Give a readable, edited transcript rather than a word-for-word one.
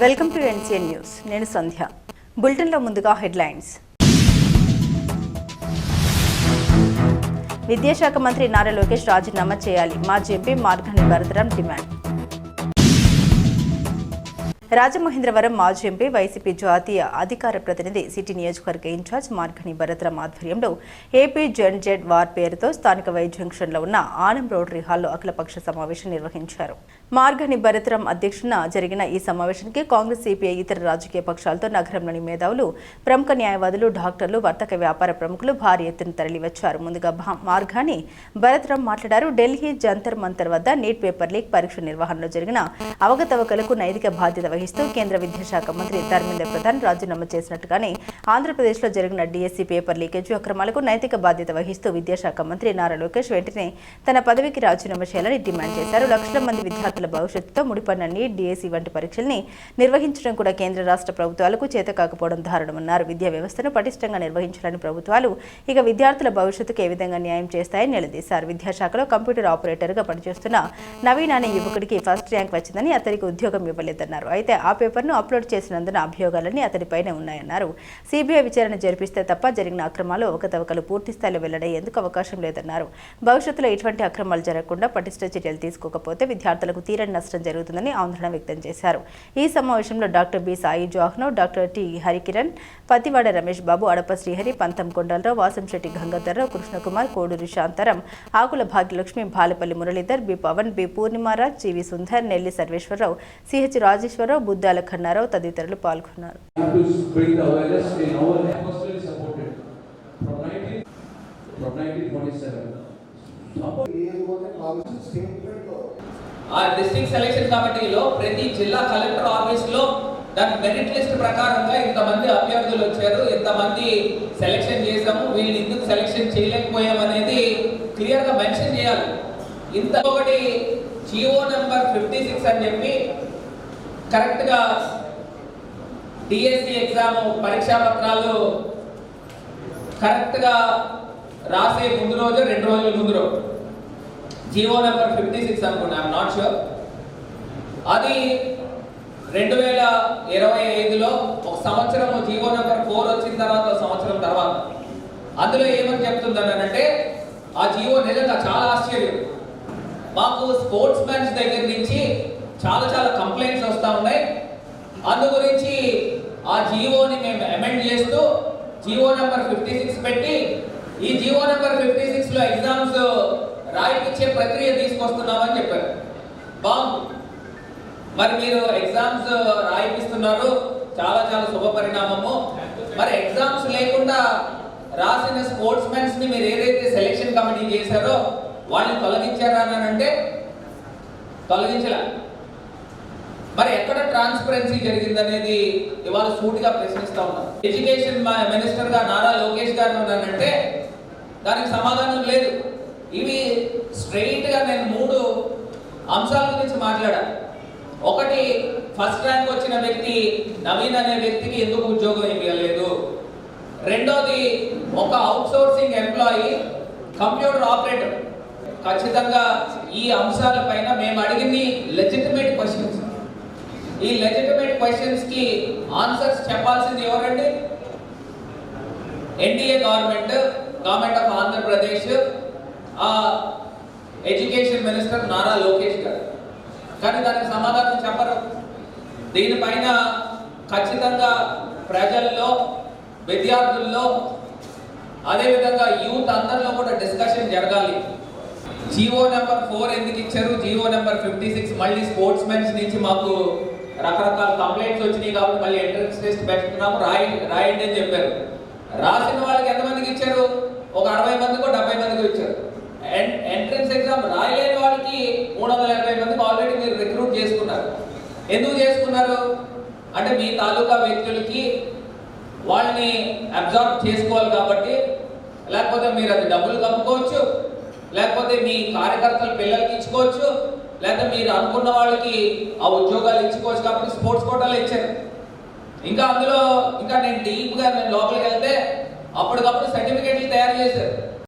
Welcome to NCN news. నేను సంధ్య. బులెటిన్లో ముందుగా హెడ్లైన్స్. విద్యాశాఖ మంత్రి నారా లోకేష్ రాజీనామా చేయాలి. మాజీ ఎంపీ మార్గాని భరతరాం డిమాండ్. రాజమహేంద్రవరం మాజీ ఎంపీ వైసీపీ జాతీయ అధికార ప్రతినిధి సిటీ నియోజకవర్గ ఇన్ఛార్జ్ మార్గాని భరతరాం ఆధ్వర్యంలో ఏపీ జెడ్ వార్ పేరుతో స్థానిక వై జంక్షన్లో ఉన్న ఆనం రోటరీ హాల్లో అఖిలపక్ష సమావేశం నిర్వహించారు. మార్గాని భరతరాం అధ్యక్షతన జరిగిన ఈ సమావేశానికి కాంగ్రెస్, సిపిఐ, ఇతర రాజకీయ పక్షాలతో నగరంలోని మేధావులు, ప్రముఖ న్యాయవాదులు, డాక్టర్లు, వర్తక వ్యాపార ప్రముఖులు భారీ ఎత్తున తరలివచ్చారు. ముందుగా మార్గాని భరతరాం మాట్లాడారు. ఢిల్లీ జంతర్ మంతర్ వద్ద నీట్ పేపర్ లీక్ పరీక్ష నిర్వహణలో జరిగిన అవకతవకలకు నైతిక బాధ్యత వహిస్తూ కేంద్ర విద్యాశాఖ మంత్రి ధర్మేంద్ర ప్రధాన్ రాజీనామా చేసినట్టుగానే ఆంధ్రప్రదేశ్లో జరిగిన డిఎస్సీ పేపర్ లీకేజ్ అక్రమాలకు నైతిక బాధ్యత వహిస్తూ విద్యాశాఖ మంత్రి నారా లోకేష్ వెంటనే తన పదవికి రాజీనామా చేయాలని డిమాండ్ చేశారు. లక్షల మంది విద్యార్థుల భవిష్యత్తుతో ముడిపడిన నీట్, డిఎస్సీ వంటి పరీక్షల్ని నిర్వహించడం కూడా కేంద్ర రాష్ట్ర ప్రభుత్వాలకు చేత కాకపోవడం దారుణమన్నారు. విద్యా వ్యవస్థను పటిష్టంగా నిర్వహించాలని ప్రభుత్వాలు ఇక విద్యార్థుల భవిష్యత్తుకు ఏ విధంగా న్యాయం చేస్తాయని నిలదీశారు. విద్యాశాఖలో కంప్యూటర్ ఆపరేటర్గా పనిచేస్తున్న నవీన్ అనే యువకుడికి ఫస్ట్ ర్యాంక్ వచ్చిందని అతనికి ఉద్యోగం ఇవ్వలేదన్నారు. అయితే ఆ పేపర్ను అప్లోడ్ చేసినందున అభియోగాలన్నీ అతడిపైనే ఉన్నాయన్నారు. సిబిఐ విచారణ జరిపిస్తే తప్ప జరిగిన అక్రమాలు, అవకతవకలు పూర్తి స్థాయిలో వెల్లడయ్యేందుకు అవకాశం లేదన్నారు. భవిష్యత్తులో ఇటువంటి అక్రమాలు జరగకుండా పటిష్ట చర్యలు తీసుకోకపోతే విద్యార్థులకు తీరని నష్టం జరుగుతుందని ఆందోళన వ్యక్తం చేశారు. ఈ సమావేశంలో doctor B Sai Johno, doctor T Harikiran, Pathivada Ramesh Babu, Adapa Srihari, Pantham Kondalarao, Vasamsetti Gangadharrao, Krishnakumar, Koduri Shantaram, Akula Bhagyalakshmi, Balapalli Muralidhar, B Pavan, B Purnimaraj, GV Sundar, Nelli Sarveswararao, CH Rajeswararao, Buddala Khannarao తదితరులు పాల్గొన్నారు. ఆ డిస్ట్రిక్ట్ సెలక్షన్ కమిటీలో ప్రతి జిల్లా కలెక్టర్ ఆఫీస్ లో దాని మెరిట్ లిస్ట్ ప్రకారంగా ఇంతమంది అభ్యర్థులు వచ్చారు, ఇంతమంది సెలక్షన్ చేసాము, వీళ్ళని ఎందుకు సెలక్షన్ చేయలేకపోయాం అనేది క్లియర్ గా మెన్షన్ చేయాలి. ఇంత ఒకటి జియో నెంబర్ 56 అని చెప్పి కరెక్ట్ గా డిఎస్సి ఎగ్జామ్ పరీక్షా పత్రాలు కరెక్ట్ గా రాసే ముందు రోజు 2 రోజుల ముందు రోజు జియో నెంబర్ 56 అనుకున్నా, ఐఎమ్ నాట్ షూర్. అది 2025లో ఒక సంవత్సరం జియో నెంబర్ 4 వచ్చిన తర్వాత సంవత్సరం తర్వాత అందులో ఏమని చెప్తుందనంటే ఆ జియో నిజంగా చాలా ఆశ్చర్యం. మాకు స్పోర్ట్స్ మ్యాన్స్ దగ్గర నుంచి చాలా కంప్లైంట్స్ వస్తూ ఉన్నాయి. అందు గురించి ఆ జియోని మేము అమెండ్ చేస్తూ జియో నెంబర్ 56 పెట్టి ఈ జియో నెంబర్ 56లో ఎగ్జామ్స్ రాయిపించే ప్రక్రియ తీసుకొస్తున్నామని చెప్పారు. బాగుంది, మరి మీరు ఎగ్జామ్స్ రాయిపిస్తున్నారు, చాలా శుభ పరిణామము. మరి ఎగ్జామ్స్ లేకుండా రాసిన స్పోర్ట్స్ మెన్స్ ని మీరు ఏదైతే సెలెక్షన్ కమిటీ చేశారో వాళ్ళని తొలగించారా అని అంటే తొలగించలే. మరి ఎక్కడ ట్రాన్స్పరెన్సీ జరిగిందనేది ఇవాళ సూటిగా ప్రశ్నిస్తా ఉన్నాం. ఎడ్యుకేషన్ మినిస్టర్ గా నారా లోకేష్ గారు ఉన్నానంటే దానికి సమాధానం లేదు. ఇవి స్ట్రైట్ గా నేను 3 అంశాల గురించి మాట్లాడా. ఒకటి, ఫస్ట్ ర్యాంక్ వచ్చిన వ్యక్తి నవీన్ అనే వ్యక్తికి ఎందుకు ఉద్యోగం ఇవ్వలేదు. రెండోది, ఒక out sourcing employee computer operator. ఖచ్చితంగా ఈ అంశాలపైన మేము అడిగింది లెజిటిమేట్ క్వశ్చన్స్. ఈ లెజిటిమేట్ క్వశ్చన్స్ కి ఆన్సర్స్ చెప్పాల్సింది ఎవరండి? NDA government of Andhra Pradesh, education minister Nara Lokesh గారు. కానీ దానికి సమాధానం చెప్పరు. దీనిపైన ఖచ్చితంగా ప్రజల్లో, విద్యార్థుల్లో, అదేవిధంగా యూత్ అందరిలో కూడా డిస్కషన్ జరగాలి. జియో నెంబర్ 4 ఎందుకు ఇచ్చారు, జియో నెంబర్ 56 మళ్ళీ స్పోర్ట్స్ మెన్స్ నుంచి మాకు రకరకాల కంప్లైంట్స్ వచ్చినాయి కాబట్టి మళ్ళీ ఎంట్రన్స్ టెస్ట్ పెట్టుకున్నాము, రాయండి అని చెప్పారు. రాసిన వాళ్ళకి ఎంతమందికి ఇచ్చారు? ఒక 60 మందికో 70 మందికో ఇచ్చారు. ఎంట్రన్స్ ఎగ్జామ్ రాయలేని వాళ్ళకి 380 మందికి ఆల్రెడీ మీరు రిక్రూట్ చేసుకున్నారు. ఎందుకు చేసుకున్నారు అంటే మీ తాలూకా వ్యక్తులకి వాళ్ళని అబ్జార్బ్ చేసుకోవాలి కాబట్టి. లేకపోతే మీరు అది డబ్బులు కమ్ముకోవచ్చు, లేకపోతే మీ కార్యకర్తల పిల్లలకి ఇచ్చుకోవచ్చు, లేదా మీరు అనుకున్న వాళ్ళకి ఆ ఉద్యోగాలు ఇచ్చుకోవచ్చు. కాబట్టి స్పోర్ట్స్ కోటాలు ఇచ్చారు. ఇంకా అందులో ఇంకా నేను డీప్గా లోపలికి వెళ్తే అప్పటికప్పుడు సర్టిఫికేట్లు తయారు చేశారు.